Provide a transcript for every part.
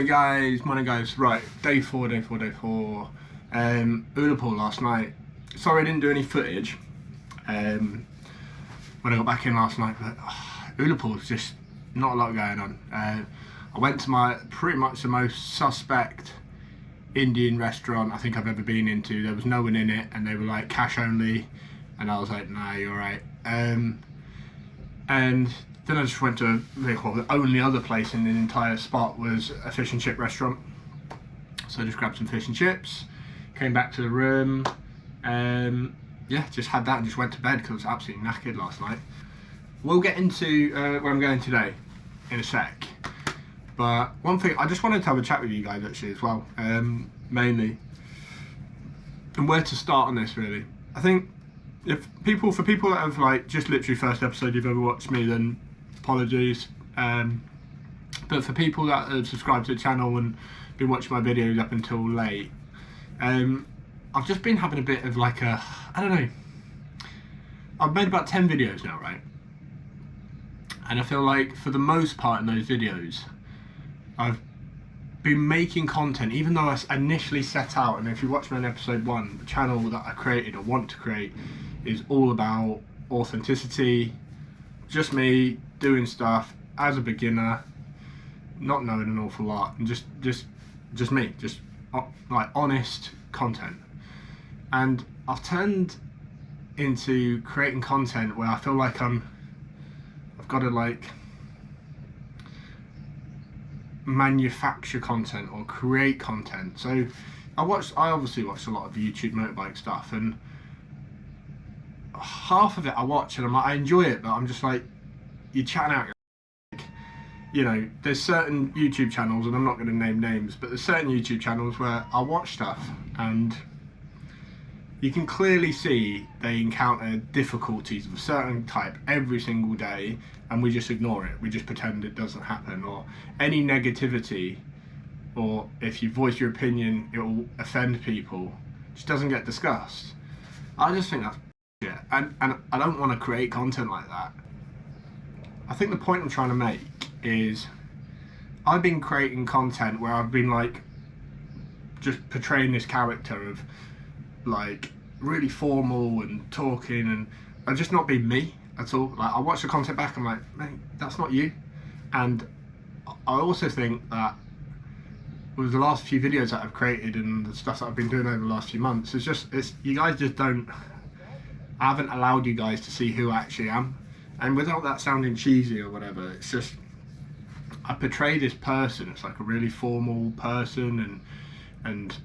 Morning guys, right, day four. Ullapool last night. Sorry I didn't do any footage when I got back in last night, but Ullapool's just not a lot going on. I went to pretty much the most suspect Indian restaurant I think I've ever been into. There was no one in it and they were like cash only, and I was like, nah, you're right. And then I just went to the only other place in the entire spot was a fish and chip restaurant. So I just grabbed some fish and chips, came back to the room, yeah, just had that and just went to bed because I was absolutely knackered last night. We'll get into where I'm going today in a sec. But one thing, I just wanted to have a chat with you guys actually as well, mainly, and where to start on this really. I think for people that have like just literally first episode you've ever watched me, then apologies. But for people that have subscribed to the channel and been watching my videos up until late, I've just been having a bit of like I don't know, I've made about 10 videos now, right? And I feel like for the most part in those videos, I've been making content, even though I initially set out, and if you watch me on episode 1, the channel that I created or want to create is all about authenticity, just me doing stuff as a beginner, not knowing an awful lot, and just me, just like honest content. And I've turned into creating content where I feel like I've got to like manufacture content or create content. So I obviously watched a lot of YouTube motorbike stuff, and half of it I watch and I'm like, I enjoy it, but I'm just like, you're chatting out, you know, there's certain YouTube channels, and I'm not going to name names, but there's certain YouTube channels where I watch stuff and you can clearly see they encounter difficulties of a certain type every single day, and we just ignore it. We just pretend it doesn't happen, or any negativity, or if you voice your opinion it will offend people, just doesn't get discussed. I just think that's shit, and I don't want to create content like that. I think the point I'm trying to make is I've been creating content where I've been like just portraying this character of like really formal and talking, and I've just not been me at all. Like I watch the content back, I'm like, mate, that's not you. And I also think that with the last few videos that I've created and the stuff that I've been doing over the last few months, it's you guys just don't, I haven't allowed you guys to see who I actually am. And without that sounding cheesy or whatever, it's just I portray this person. It's like a really formal person, and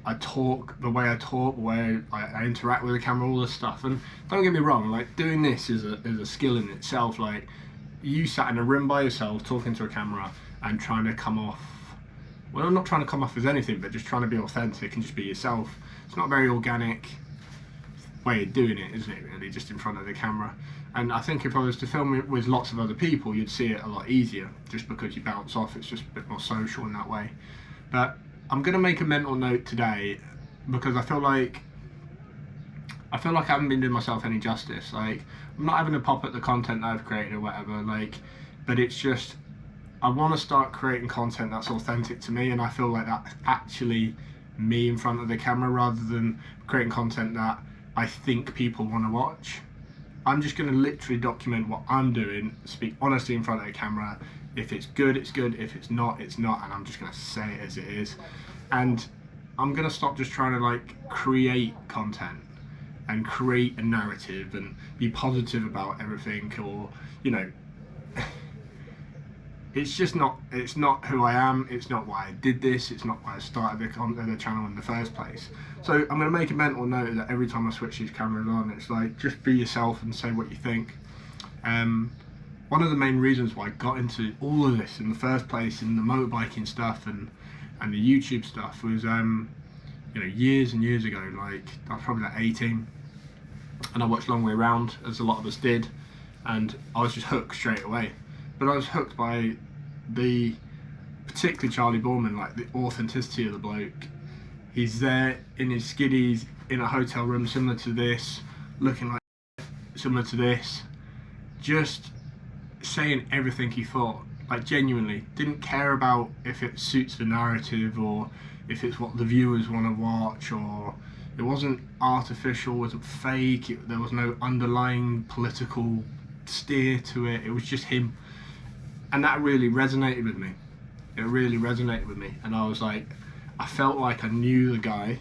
I talk the way I talk, the way I interact with the camera, all this stuff. And don't get me wrong, like doing this is a skill in itself. Like you sat in a room by yourself talking to a camera and trying to come off, well, not trying to come off as anything, but just trying to be authentic and just be yourself. It's not a very organic way of doing it, isn't it, really, just in front of the camera. And I think if I was to film it with lots of other people, you'd see it a lot easier, just because you bounce off. It's just a bit more social in that way. But I'm gonna make a mental note today because I feel like I haven't been doing myself any justice. Like I'm not having a pop at the content that I've created or whatever, like, but it's just I want to start creating content that's authentic to me, and I feel like that's actually me in front of the camera rather than creating content that I think people want to watch. I'm just going to literally document what I'm doing, speak honestly in front of the camera. If it's good, it's good. If it's not, it's not. And I'm just going to say it as it is. And I'm going to stop just trying to like create content and create a narrative and be positive about everything, or, you know, it's not who I am. It's not why I did this. It's not why I started the channel in the first place. So I'm going to make a mental note that every time I switch these cameras on, it's like, just be yourself and say what you think. One of the main reasons why I got into all of this in the first place, in the motorbiking stuff and the YouTube stuff, was you know, years and years ago. Like I was probably like 18, and I watched Long Way Round, as a lot of us did, and I was just hooked straight away. But I was hooked by particularly Charlie Borman, like the authenticity of the bloke. He's there in his skiddies in a hotel room similar to this, looking like similar to this, just saying everything he thought. like genuinely didn't care about if it suits the narrative or if it's what the viewers want to watch, or it wasn't artificial, wasn't fake, there was no underlying political steer to it. It was just him, and that really resonated with me. It really resonated with me, and I was like, I felt like I knew the guy,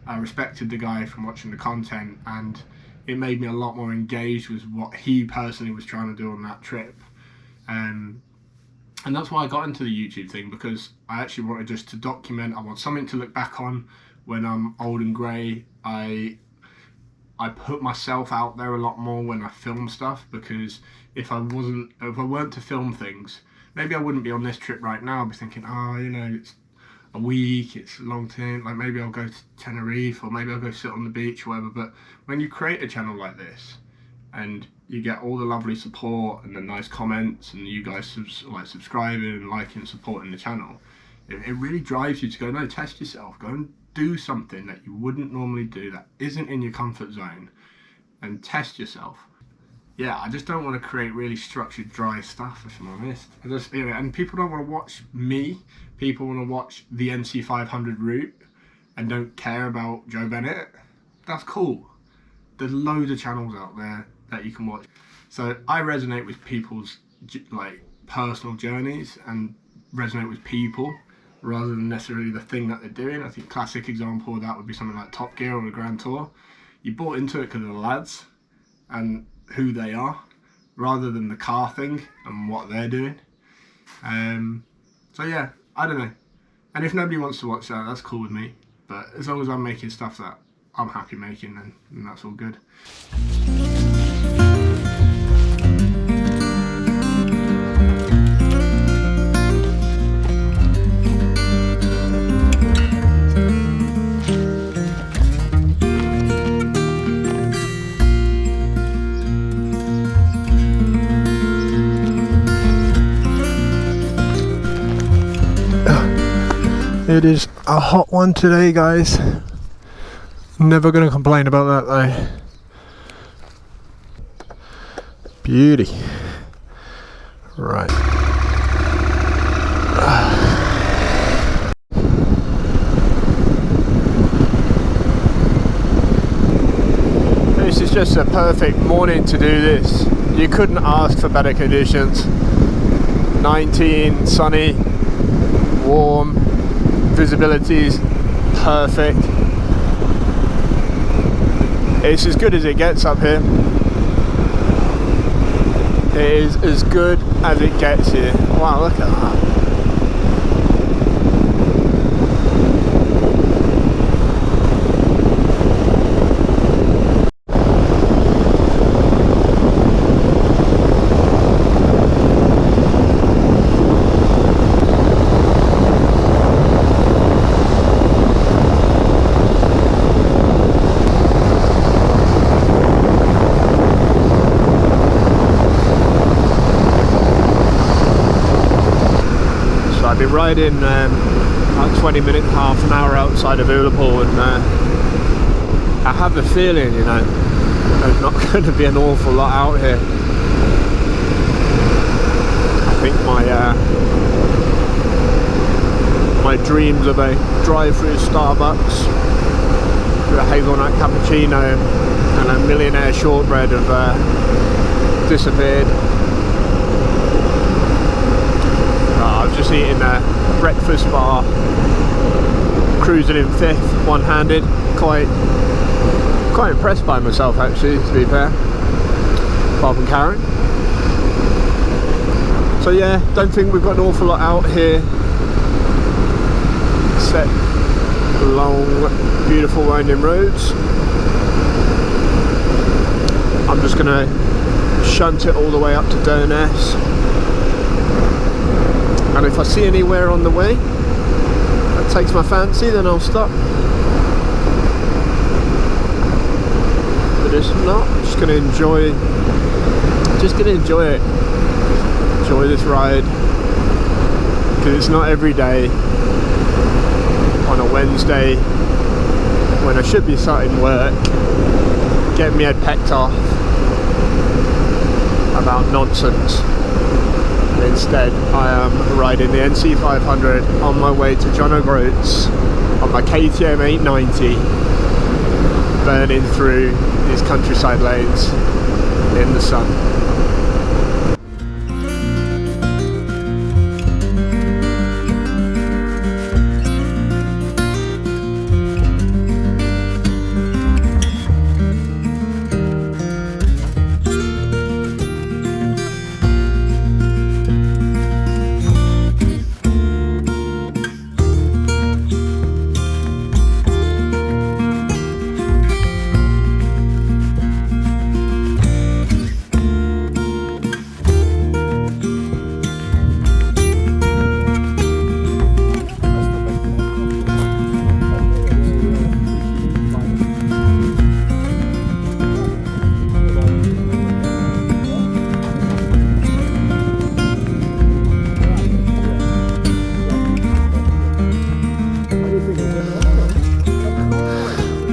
I respected the guy from watching the content, and it made me a lot more engaged with what he personally was trying to do on that trip. And that's why I got into the YouTube thing, because I actually wanted just to document. I want something to look back on when I'm old and grey. I put myself out there a lot more when I film stuff, because if I weren't to film things, maybe I wouldn't be on this trip right now. I'd be thinking, oh, you know, it's a week, it's long term, like maybe I'll go to Tenerife, or maybe I'll go sit on the beach or whatever. But when you create a channel like this and you get all the lovely support and the nice comments, and you guys subscribing and liking and supporting the channel, it really drives you to go, no, test yourself, go and do something that you wouldn't normally do, that isn't in your comfort zone, and test yourself. Yeah, I just don't want to create really structured, dry stuff, if I'm honest. And people don't want to watch me. People want to watch the NC500 route and don't care about Joe Bennett. That's cool. There's loads of channels out there that you can watch. So I resonate with people's like personal journeys and resonate with people rather than necessarily the thing that they're doing. I think a classic example of that would be something like Top Gear or a Grand Tour. You bought into it because of the lads and who they are, rather than the car thing and what they're doing. So yeah, I don't know. And if nobody wants to watch that, that's cool with me. But as long as I'm making stuff that I'm happy making, then that's all good. It is a hot one today, guys. Never gonna complain about that though. Beauty. Right. This is just a perfect morning to do this. You couldn't ask for better conditions. 19, sunny, warm. Visibility is perfect. It's as good as it gets up here. It is as good as it gets here. Wow, look at that. I've been riding about 20 minutes, half an hour outside of Ullapool, and I have a feeling, you know, there's not going to be an awful lot out here. I think my dreams of a drive through Starbucks with a hazelnut cappuccino and a millionaire shortbread have disappeared. Just eating a breakfast bar, cruising in fifth, one-handed. Quite impressed by myself actually, to be fair. Apart from Karen. So yeah, don't think we've got an awful lot out here, except long, beautiful winding roads. I'm just gonna shunt it all the way up to Durness. And if I see anywhere on the way that takes my fancy, then I'll stop. But if not, I'm just going to enjoy it. Enjoy this ride, because it's not every day on a Wednesday when I should be starting work, getting my head pecked off about nonsense. Instead, I am riding the NC500 on my way to John O'Groats on my KTM 890, burning through these countryside lanes in the sun.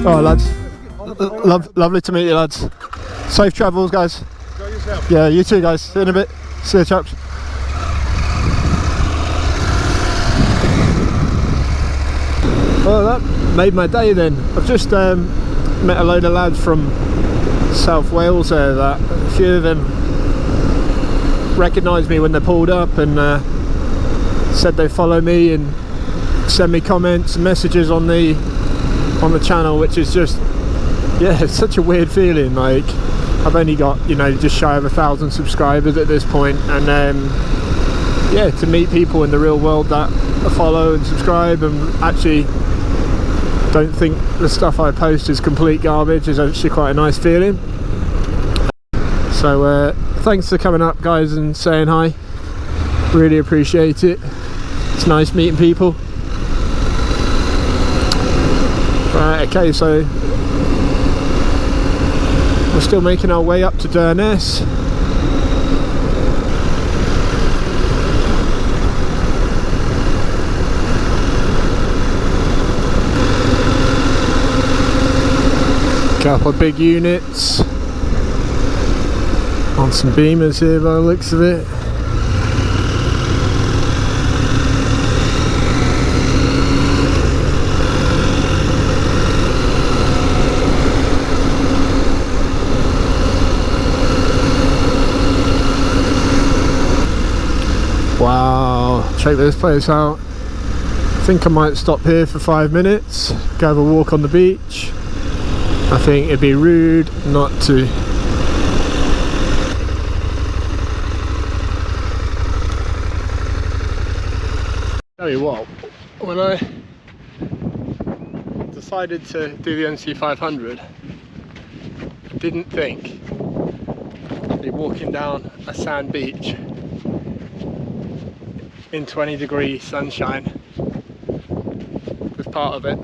Oh lads, lovely to meet you lads. Safe travels guys. Enjoy yourself. Yeah, you too guys. See you in a bit. See you chaps. Well, that made my day then. I've just met a load of lads from South Wales there that a few of them recognised me when they pulled up and said they follow me and send me comments and messages on the channel, which is just, yeah, it's such a weird feeling. Like, I've only got, you know, just shy of 1,000 subscribers at this point, and yeah, to meet people in the real world that follow and subscribe and actually don't think the stuff I post is complete garbage is actually quite a nice feeling. So thanks for coming up guys and saying hi, really appreciate it. It's nice meeting people. Right, okay, so we're still making our way up to Durness. Couple of big units on some Beamers here by the looks of it. Wow, check this place out. I think I might stop here for 5 minutes, go have a walk on the beach. I think it'd be rude not to. Tell you what, when I decided to do the NC500, I didn't think I'd be walking down a sand beach in 20-degree sunshine with part of it.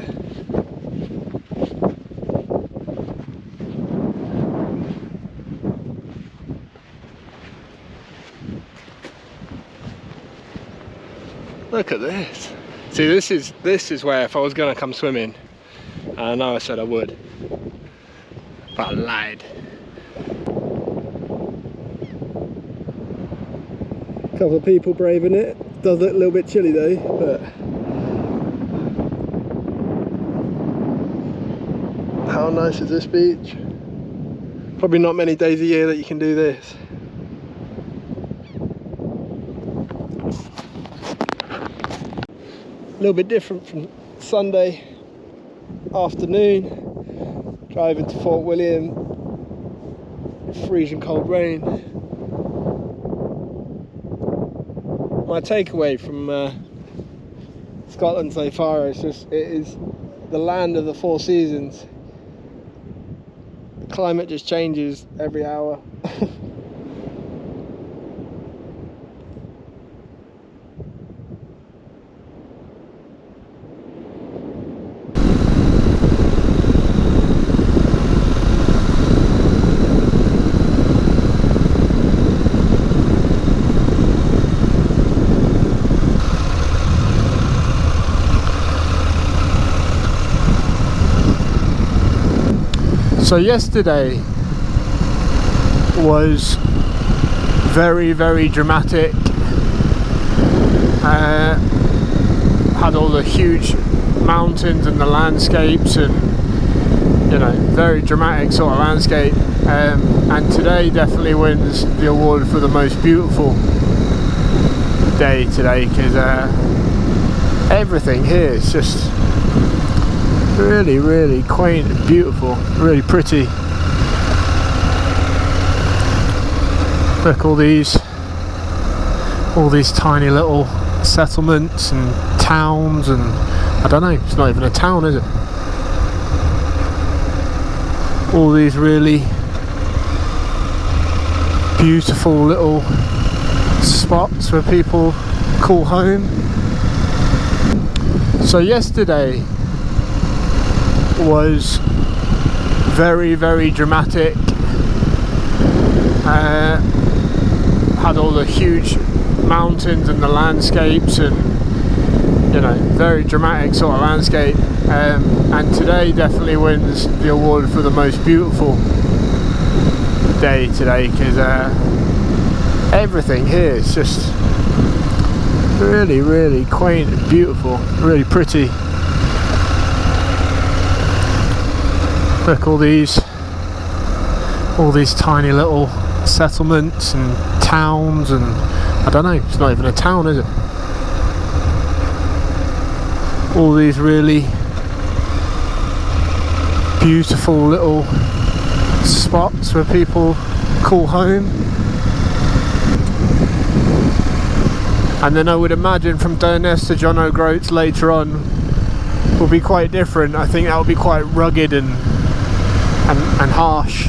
Look at this. See, this is where if I was going to come swimming, I know I said I would, but I lied. Couple of people braving it. Does look a little bit chilly though, but how nice is this beach? Probably not many days a year that you can do this. A little bit different from Sunday afternoon, driving to Fort William, freezing cold rain. My takeaway from Scotland so far is just, it is the land of the 4 seasons. The climate just changes every hour. So yesterday was very, very dramatic. had all the huge mountains and the landscapes, and you know, very dramatic sort of landscape. And today definitely wins the award for the most beautiful day today, because everything here is just really quaint and beautiful, really pretty. Look, all these tiny little settlements and towns, and I don't know, it's not even a town, is it? All these really beautiful little spots where people call home. So yesterday was very dramatic. Had all the huge mountains and the landscapes, and you know, very dramatic sort of landscape. And today definitely wins the award for the most beautiful day today, because everything here is just really quaint and beautiful, really pretty. Look, all these tiny little settlements and towns, and I don't know, it's not even a town, is it? All these really beautiful little spots where people call home. And then I would imagine from Durness to John O'Groats later on will be quite different. I think that will be quite rugged and harsh.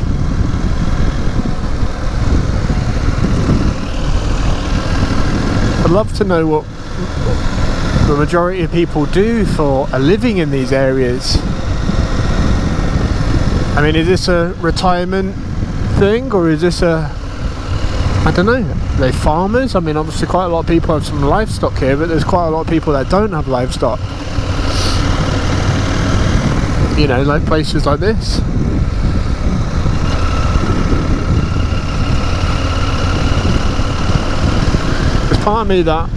I'd love to know what the majority of people do for a living in these areas. I mean, is this a retirement thing, or is this a, I don't know, are they farmers? I mean, obviously quite a lot of people have some livestock here, but there's quite a lot of people that don't have livestock. You know, like places like this. There's part of me that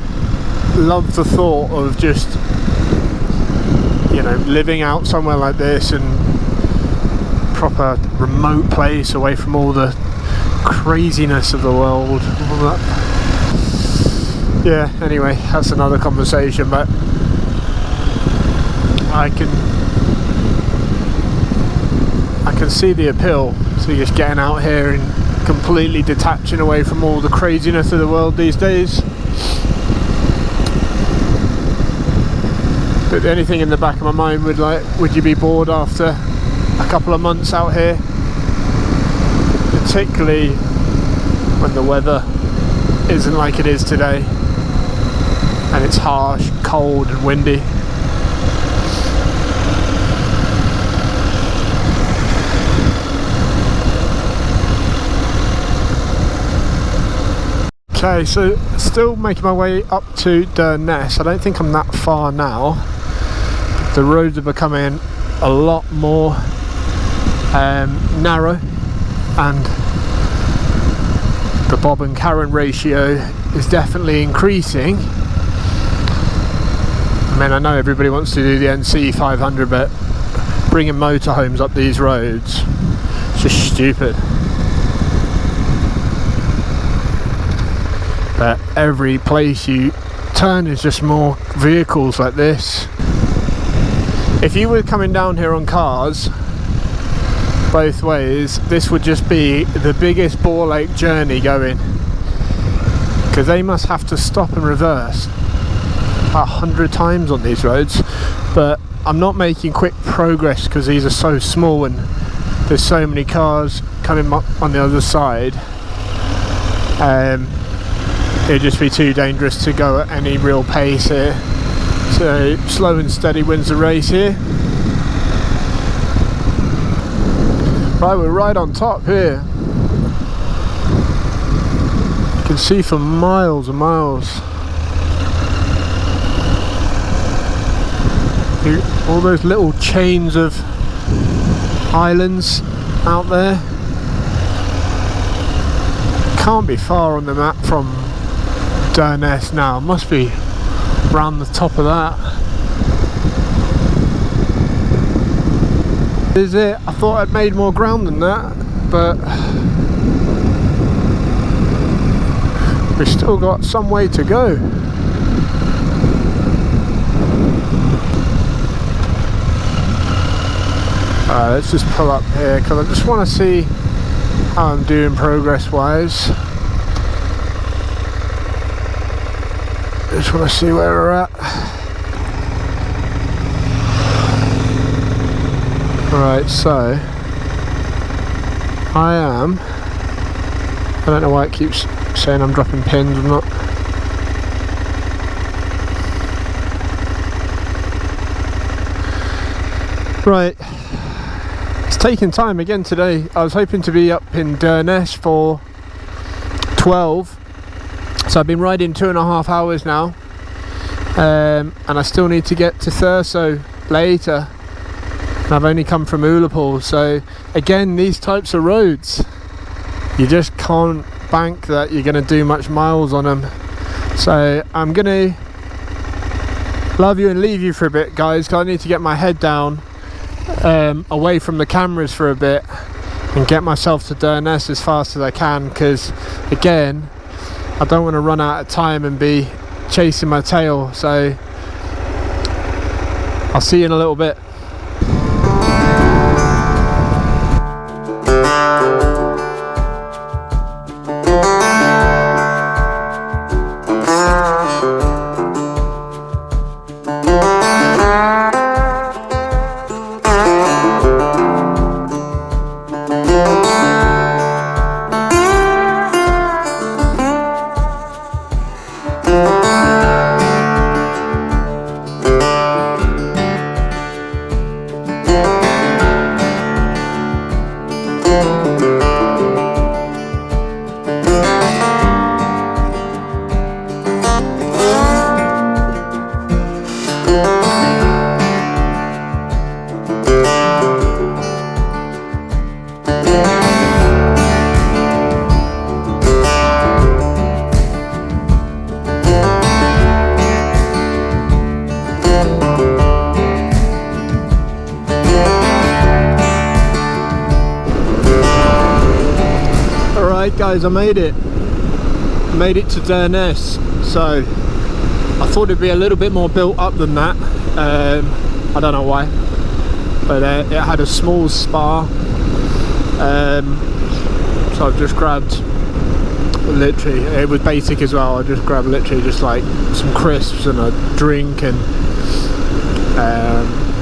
loves the thought of just, you know, living out somewhere like this, and proper remote place away from all the craziness of the world, all that. Yeah, anyway, that's another conversation, but I can see the appeal to just getting out here and completely detaching away from all the craziness of the world these days. But the only thing in the back of my mind would you be bored after a couple of months out here, particularly when the weather isn't like it is today and it's harsh, cold and windy. Okay, so still making my way up to Durness. I don't think I'm that far now. The roads are becoming a lot more narrow, and the Bob and Karen ratio is definitely increasing. I mean, I know everybody wants to do the NC500, but bringing motorhomes up these roads is just stupid. But every place you turn is just more vehicles like this. If you were coming down here on cars both ways, this would just be the biggest ball ache journey going, because they must have to stop and reverse 100 times on these roads. But I'm not making quick progress because these are so small and there's so many cars coming up on the other side. It'd just be too dangerous to go at any real pace here. So slow and steady wins the race here. Right, we're right on top here. You can see for miles and miles. All those little chains of islands out there. Can't be far on the map from Durness now. Must be round the top of that. This is it. I thought I'd made more ground than that, but we've still got some way to go. Let's just pull up here because I just want to see how I'm doing progress wise. Just want to see where we're at. Right, so I don't know why it keeps saying I'm dropping pins or not. Right, it's taking time again today. I was hoping to be up in Nevis for 12, so I've been riding 2.5 hours now, and I still need to get to Thurso later, and I've only come from Ullapool. So again, these types of roads, you just can't bank that you're going to do much miles on them. So I'm going to love you and leave you for a bit, guys, because I need to get my head down away from the cameras for a bit and get myself to Nevis as fast as I can, because again, I don't want to run out of time and be chasing my tail. So I'll see you in a little bit. Guys, I made it to Nevis. So I thought it'd be a little bit more built up than that. I don't know why, but it had a small spa, so I've just grabbed, literally, it was basic as well, I just grabbed literally just like some crisps and a drink and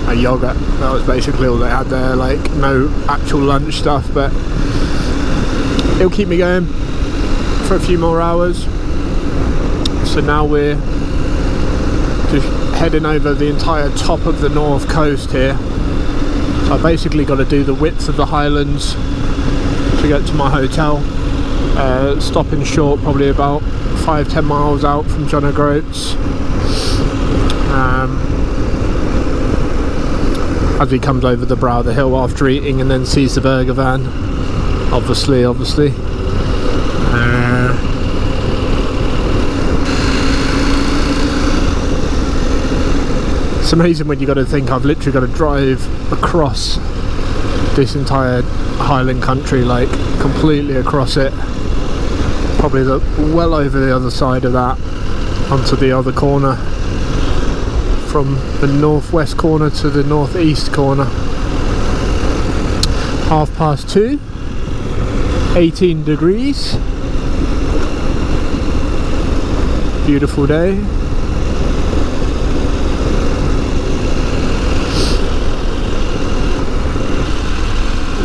a yogurt. That was basically all they had there, like no actual lunch stuff, but it'll keep me going for a few more hours. So now we're just heading over the entire top of the north coast here. So I basically got to do the width of the Highlands to get to my hotel. Stopping short probably about 5-10 miles out from John O'Groats. As he comes over the brow of the hill after eating and then sees the burger van. Obviously. It's amazing when you got to think I've literally got to drive across this entire Highland country, like completely across it, probably well over the other side of that onto the other corner, from the northwest corner to the northeast corner. 2:30, 18 degrees, beautiful day.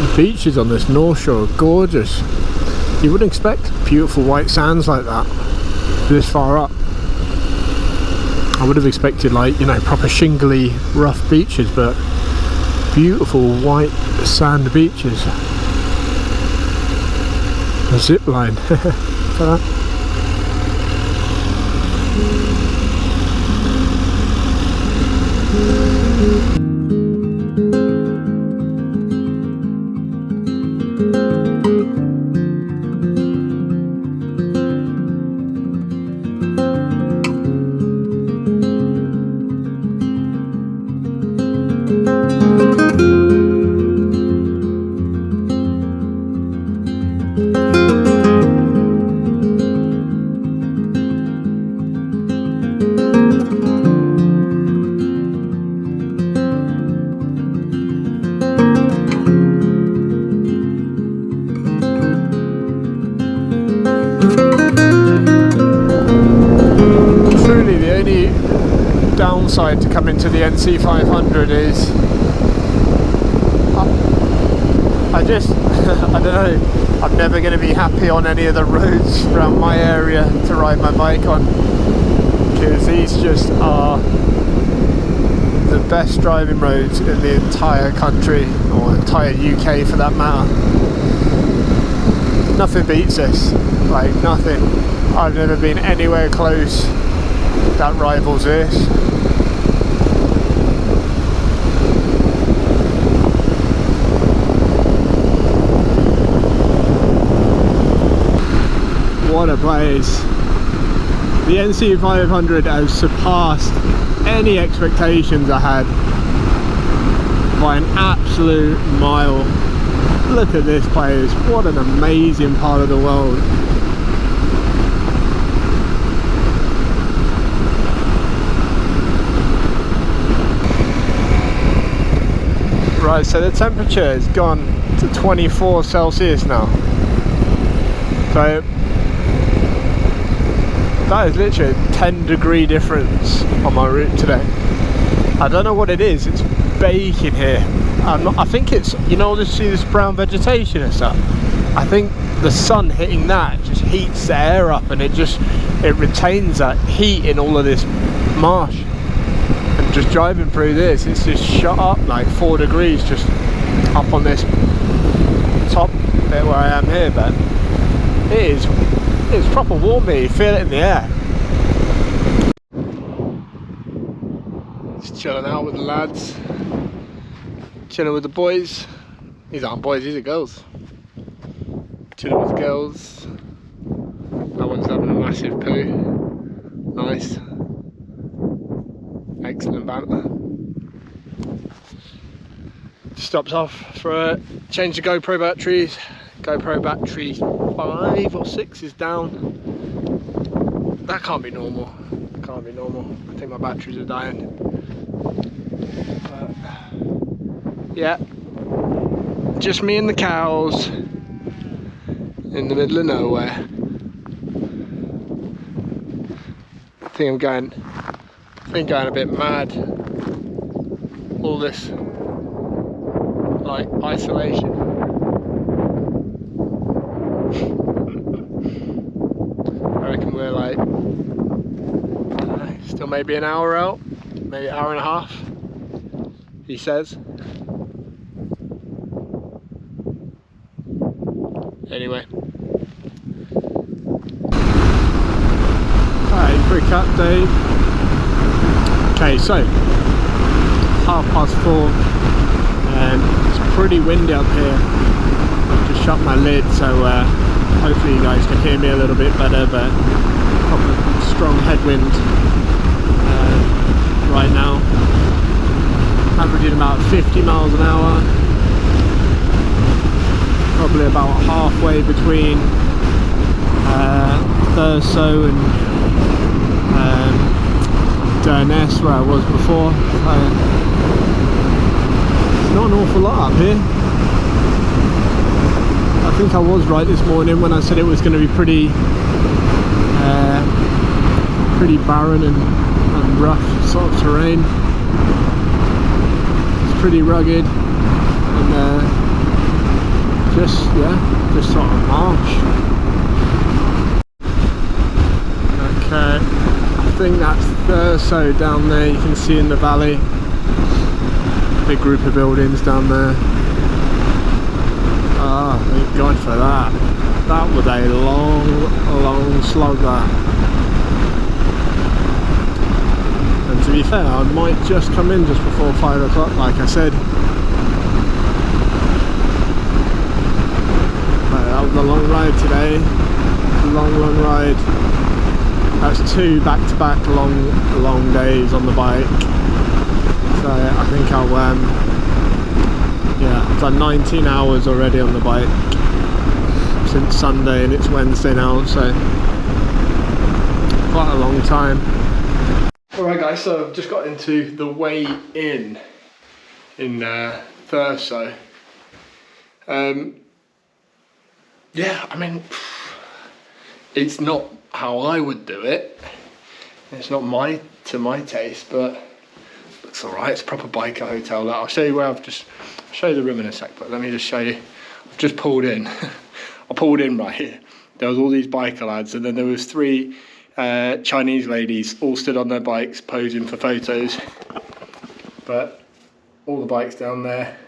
The beaches on this north shore are gorgeous. You wouldn't expect beautiful white sands like that this far up. I would have expected, like, you know, proper shingly rough beaches, but beautiful white sand beaches. A zip line. downside to coming to the NC500 is I just I don't know, I'm never going to be happy on any of the roads around my area to ride my bike on, because these just are the best driving roads in the entire country, or entire UK for that matter. Nothing beats this, like nothing. I've never been anywhere close that rivals this. What a place. The NC500 has surpassed any expectations I had by an absolute mile. Look at this place, what an amazing part of the world. Right, so the temperature has gone to 24 Celsius now. So that is literally a 10-degree difference on my route today. I don't know what it is, it's baking here. I think it's, you know, this brown vegetation and stuff. I think the sun hitting that just heats the air up, and it retains that heat in all of this marsh. And just driving through this, it's just shot up like 4 degrees just up on this top bit where I am here, but it's proper warm here, you feel it in the air. Just chilling out with the lads, chilling with the boys. These aren't boys, these are girls. Chilling with girls. That one's having a massive poo. Nice. Excellent banter. Stopped off for a change of GoPro batteries. GoPro battery 5 or 6 is down. That can't be normal. Can't be normal. I think my batteries are dying. But yeah, just me and the cows in the middle of nowhere. I think I'm going a bit mad. All this like isolation. I reckon we're like, I don't know, still maybe an hour out, maybe an hour and a half, he says. Anyway. Alright, quick update. Okay, so 4:30, it's pretty windy up here. I've just shut my lid, so hopefully you guys can hear me a little bit better, but proper strong headwind right now. Averaging about 50 miles an hour. Probably about halfway between Thurso and Durness, where I was before. It's not an awful lot up here. I think I was right this morning when I said it was going to be pretty barren and rough sort of terrain. It's pretty rugged and just sort of marsh. Okay, I think that's Thurso down there, you can see in the valley. Big group of buildings down there. Ah, thank God for that. That was a long slog, that. And to be fair, I might just come in just before 5 o'clock, like I said. But that was a long ride today. Long ride. That's 2 back-to-back long days on the bike. So I think I'll I've done 19 hours already on the bike since Sunday, and it's Wednesday now, so quite a long time. Alright guys, so I've just got into the weigh-in in Thurso. Yeah, I mean, it's not how I would do it. It's not to my taste, but it's all right. It's a proper biker hotel. Like, I'll show you where I'll show you the room in a sec, but let me just show you. I've just pulled in. I pulled in right here. There was all these biker lads, and then there was 3 Chinese ladies all stood on their bikes posing for photos. But all the bikes down there,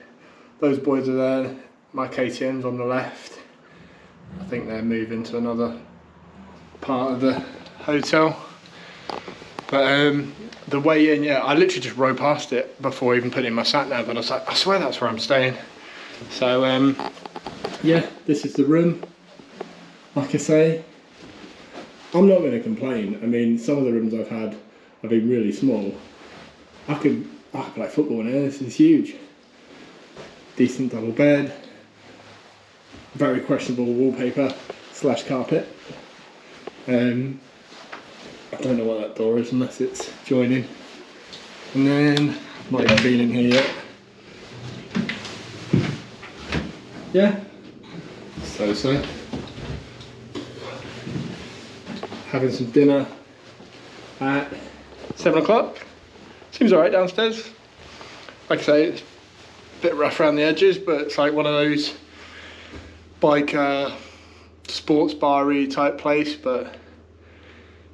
those boys are there. My KTM's on the left. I think they're moving to another part of the hotel. But the way in, yeah, I literally just rode past it before even putting in my sat nav, and I was like, I swear that's where I'm staying. So yeah, this is the room. Like I say, I'm not going to complain. I mean, some of the rooms I've had have been really small. I could play football in here. This is huge. Decent double bed. Very questionable wallpaper / carpet. I don't know what that door is unless it's joining. And then, not even been in here yet. Yeah, so. Having some dinner at 7 o'clock. Seems alright downstairs. Like I say, it's a bit rough around the edges, but it's like one of those bike sports bar-y type place. But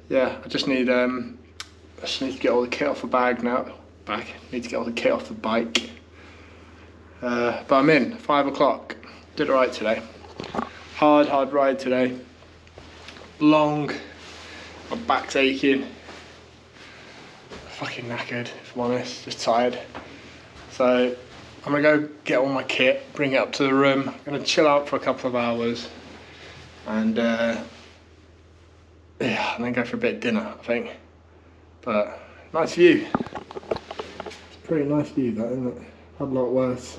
yeah, I just need to get all the kit off the bag now. Need to get all the kit off the bike. But I'm in 5 o'clock. Did alright today. Hard ride today. Long. My back's aching. Fucking knackered, if I'm honest. Just tired. So I'm gonna go get all my kit, bring it up to the room. I'm gonna chill out for a couple of hours, and yeah, and then go for a bit of dinner, I think. But nice view. It's a pretty nice view, that, isn't it? Had a lot worse.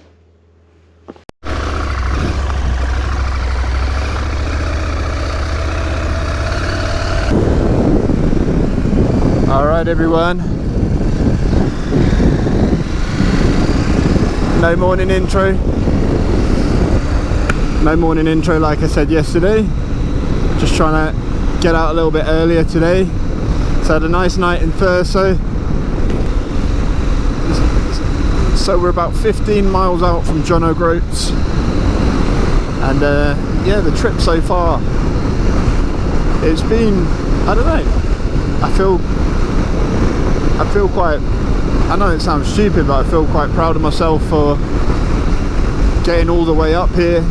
Alright everyone, no morning intro like I said yesterday. Just trying to get out a little bit earlier today. So I had a nice night in Thurso. So we're about 15 miles out from John O'Groats, and yeah, the trip so far, it's been, I don't know, I feel quite, I know it sounds stupid, but I feel quite proud of myself for getting all the way up here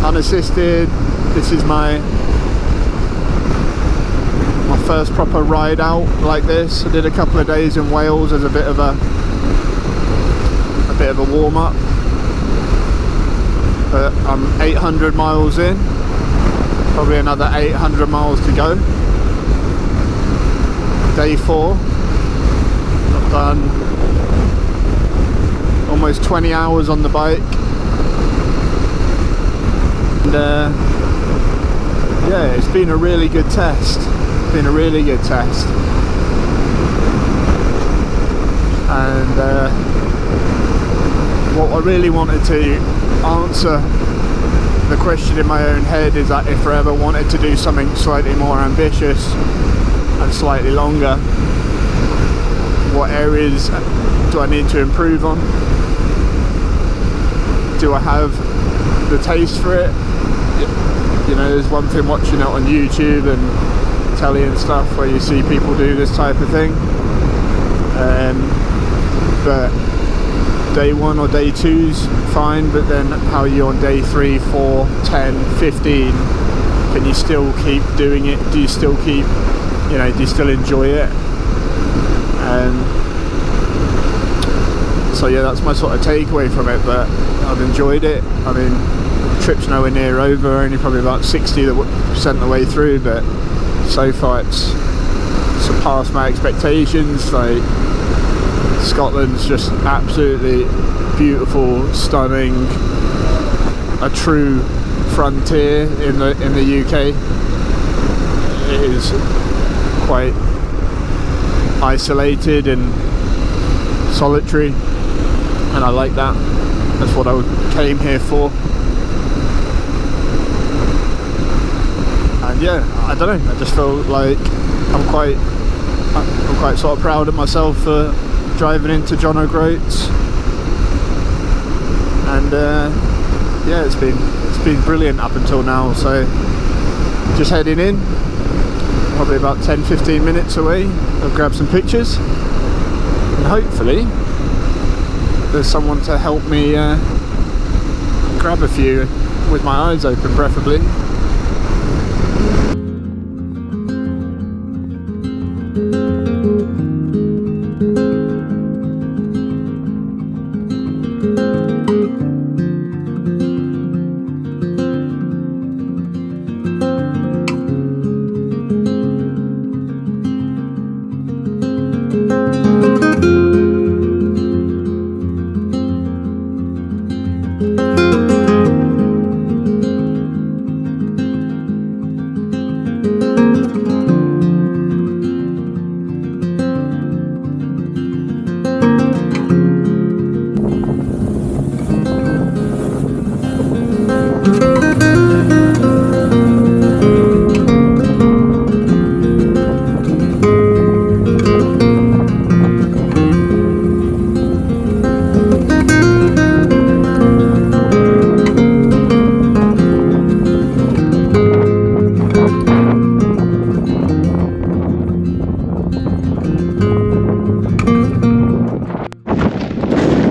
unassisted. This is my first proper ride out like this. I did a couple of days in Wales as a bit of a warm up, but I'm 800 miles in, probably another 800 miles to go. Day 4, I've done almost 20 hours on the bike, and yeah, it's been a really good test. And what I really wanted to answer the question in my own head is that if I ever wanted to do something slightly more ambitious and slightly longer, what areas do I need to improve on? Do I have the taste for it? You know, there's one thing watching it on YouTube and telly and stuff where you see people do this type of thing, but day 1 or day 2's fine, but then how are you on day 3, 4, 10, 15? Can you still keep doing it? Do you still keep, you know, do you still enjoy it? So yeah, that's my sort of takeaway from it, but I've enjoyed it. I mean, the trip's nowhere near over, only probably about 60% of the way through, but so far it's surpassed my expectations. Like, Scotland's just absolutely beautiful, stunning, a true frontier in the UK. It is quite isolated and solitary, and I like that. That's what I came here for. And yeah, I don't know, I just feel like I'm quite I'm quite sort of proud of myself for driving into John O'Groats, and yeah, it's been brilliant up until now. So just heading in, probably about 10-15 minutes away. I'll grab some pictures, and hopefully there's someone to help me grab a few with my eyes open, preferably.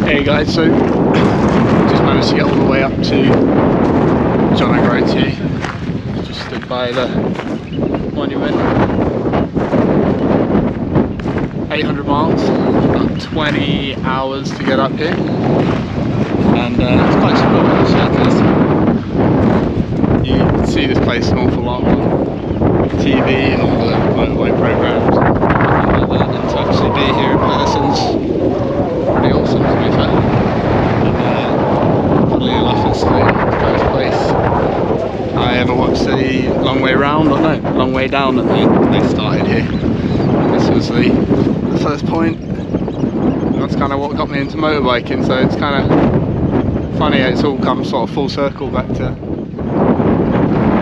Hey guys, so just managed to get all the way up to John O'Groats here. Just stood by the monument. 800 miles, about 20 hours to get up here, and it's quite simple because you can see this place an awful lot on TV and all the motorbike programs and like that, and to actually be here in person's pretty awesome, to be fair. And funnily enough, it's the first place I ever watched the Long Way Round, or no, Long Way Down, and they started here. And this was the first point. That's kind of what got me into motorbiking, so it's kind of funny how it's all come sort of full circle back to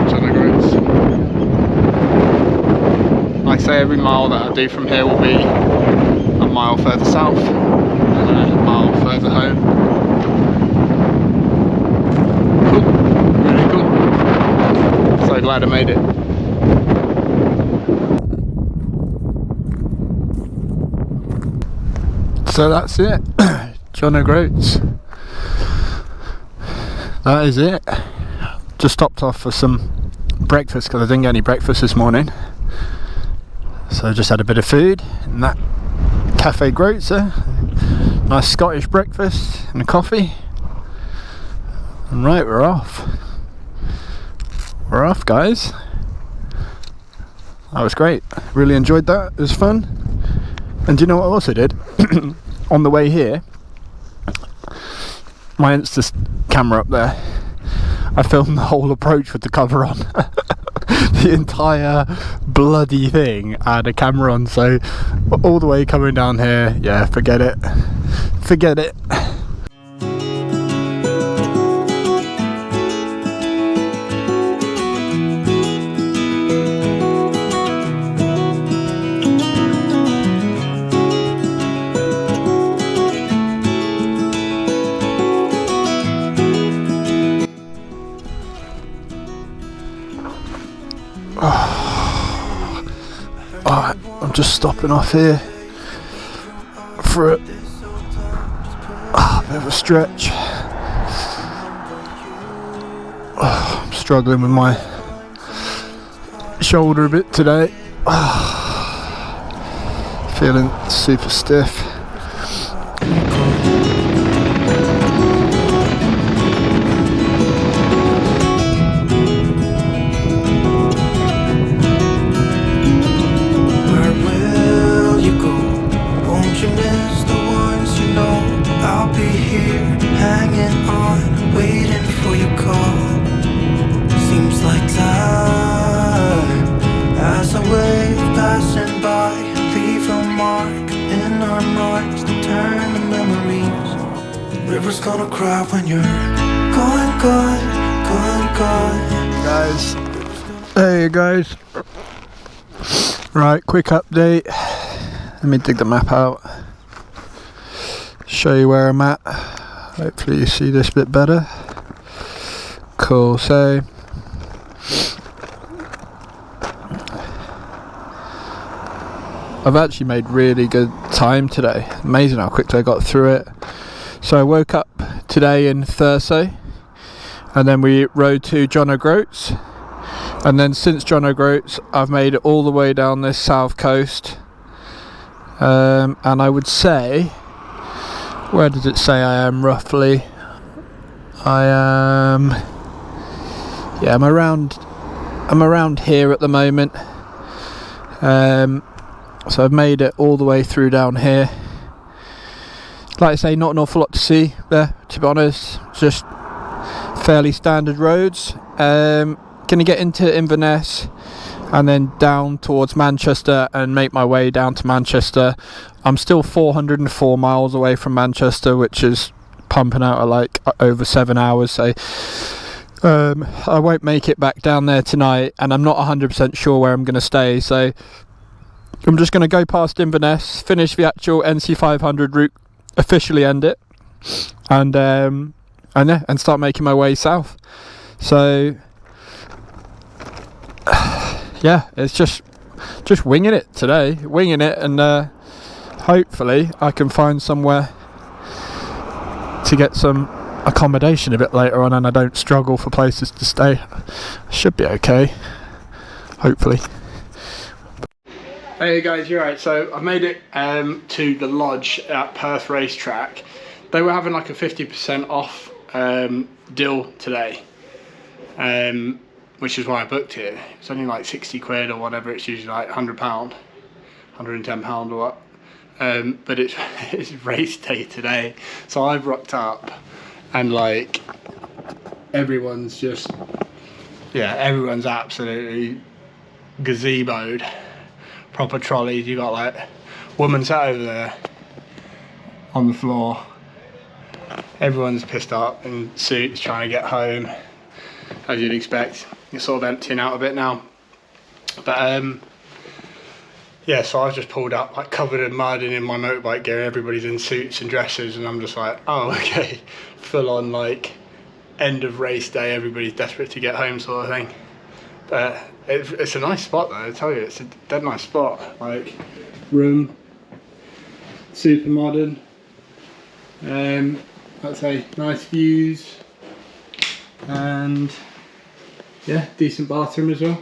John O'Groats. Like I say, every mile that I do from here will be a mile further south and a mile further home. Cool, really cool. So glad I made it. So that's it, John O'Groats. That is it. Just stopped off for some breakfast because I didn't get any breakfast this morning. So just had a bit of food in that Cafe Groats there. Nice Scottish breakfast and a coffee. And right, we're off. We're off, guys. That was great. Really enjoyed that. It was fun. And do you know what I also did? On the way here, my Insta camera up there, I filmed the whole approach with the cover on. The entire bloody thing I had a camera on, so all the way coming down here, yeah, forget it. Forget it. Alright, I'm just stopping off here for a bit of a stretch. I'm struggling with my shoulder a bit today. Feeling super stiff. River's gonna cry when you're gone, gone, gone, gone. Guys, hey guys. Right, quick update. Let me dig the map out, show you where I'm at. Hopefully you see this bit better. Cool, so I've actually made really good time today. Amazing how quickly I got through it. So I woke up today in Thurso, and then we rode to John O'Groats, and then since John O'Groats I've made it all the way down this south coast, and I would say, where does it say I am roughly? I am, yeah, I'm around here at the moment. So I've made it all the way through down here. Like I say, not an awful lot to see there, to be honest. Just fairly standard roads. Gonna get into Inverness and then down towards Manchester and make my way down to Manchester. I'm still 404 miles away from Manchester, which is pumping out at like over 7 hours. So I won't make it back down there tonight, and I'm not 100% sure where I'm gonna stay. So I'm just going to go past Inverness, finish the actual NC500 route, officially end it, and start making my way south. So yeah, it's just winging it today, and hopefully I can find somewhere to get some accommodation a bit later on, and I don't struggle for places to stay. I should be okay, hopefully. Hey guys, you're right. So I made it to the lodge at Perth Racetrack. They were having like a 50% off deal today, which is why I booked it. It's only like 60 quid or whatever. It's usually like £100, £110 or what. But it's race day today, so I've rocked up, and like everyone's absolutely gazeboed. Proper trolleys. You got like woman sat over there on the floor. Everyone's pissed up in suits trying to get home, as you'd expect. You're sort of emptying out a bit now, but yeah, so I was just pulled up like covered in mud and in my motorbike gear. Everybody's in suits and dresses, and I'm just like, oh okay, full on like end of race day, everybody's desperate to get home sort of thing. But it's a nice spot though, I tell you, it's a dead nice spot. Like, room, super modern, I'd say nice views, and yeah, decent bathroom as well.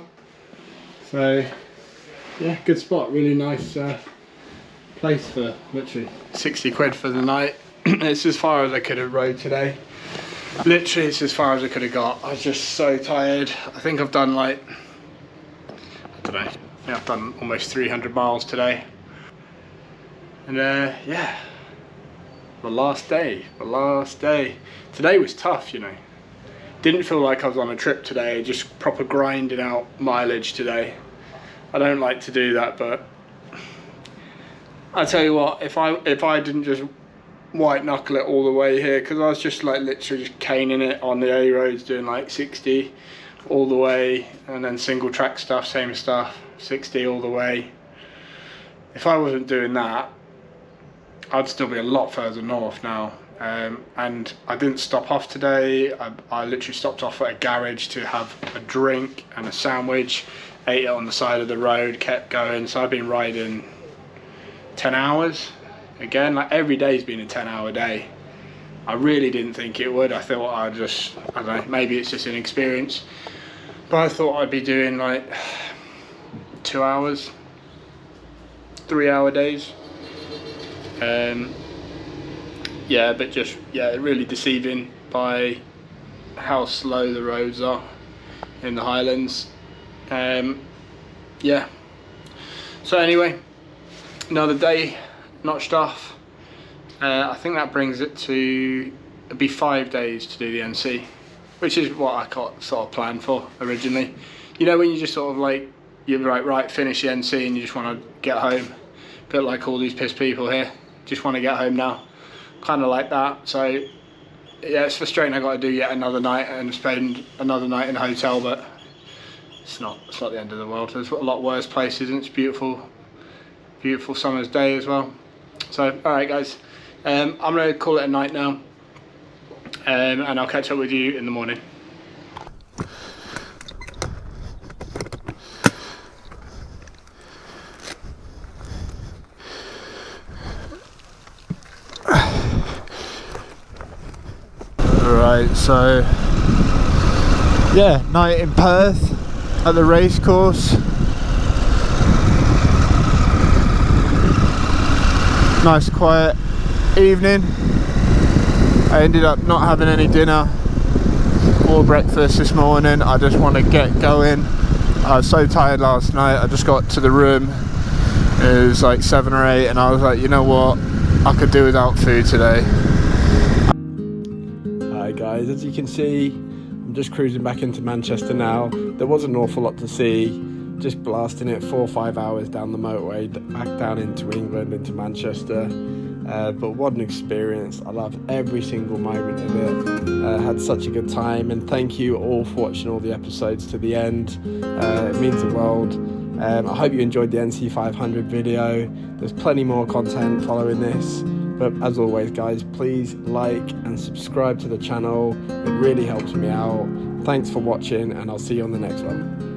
So yeah, good spot, really nice place for literally 60 quid for the night. It's as far as I could have rode today. Literally, it's as far as I could have got. I was just so tired. I think I've done like, I don't know, yeah, I've done almost 300 miles today. And yeah, the last day. Today was tough, you know. Didn't feel like I was on a trip today, just proper grinding out mileage today. I don't like to do that, but I tell you what, if I didn't just white knuckle it all the way here, because I was just like literally just caning it on the A roads, doing like 60 all the way, and then single track stuff, same stuff, 60 all the way. If I wasn't doing that, I'd still be a lot further north now. And I didn't stop off today. I literally stopped off at a garage to have a drink and a sandwich, ate it on the side of the road, kept going. So I've been riding 10 hours. Again, like every day's been a 10-hour day. I really didn't think it would. I thought I don't know, maybe it's just an experience. But I thought I'd be doing like 2 hours, 3-hour days. Yeah, but just, yeah, really deceiving by how slow the roads are in the Highlands. Yeah. So anyway, another day notched off. I think that brings it to, it'd be 5 days to do the NC, which is what I got sort of planned for originally. You know, when you just sort of like, you're like, right, finish the NC and you just want to get home. A bit like all these pissed people here, just want to get home now. Kind of like that. So yeah, it's frustrating I got to do yet another night and spend another night in a hotel, but it's not the end of the world. There's a lot worse places and it's beautiful beautiful summer's day as well. So, alright guys, I'm going to call it a night now, and I'll catch up with you in the morning. Alright, so yeah, night in Perth at the race course. Nice quiet evening. I ended up not having any dinner or breakfast this morning. I just want to get going. I was so tired last night. I just got to the room, it was like 7 or 8, and I was like, you know what, I could do without food today. Hi guys, as you can see, I'm just cruising back into Manchester now. There was an awful lot to see, just blasting it 4 or 5 hours down the motorway back down into England, into Manchester. But what an experience. I loved every single moment of it. Had such a good time, and thank you all for watching all the episodes to the end. It means the world. I hope you enjoyed the NC500 video. There's plenty more content following this. But as always guys, please like and subscribe to the channel. It really helps me out. Thanks for watching, and I'll see you on the next one.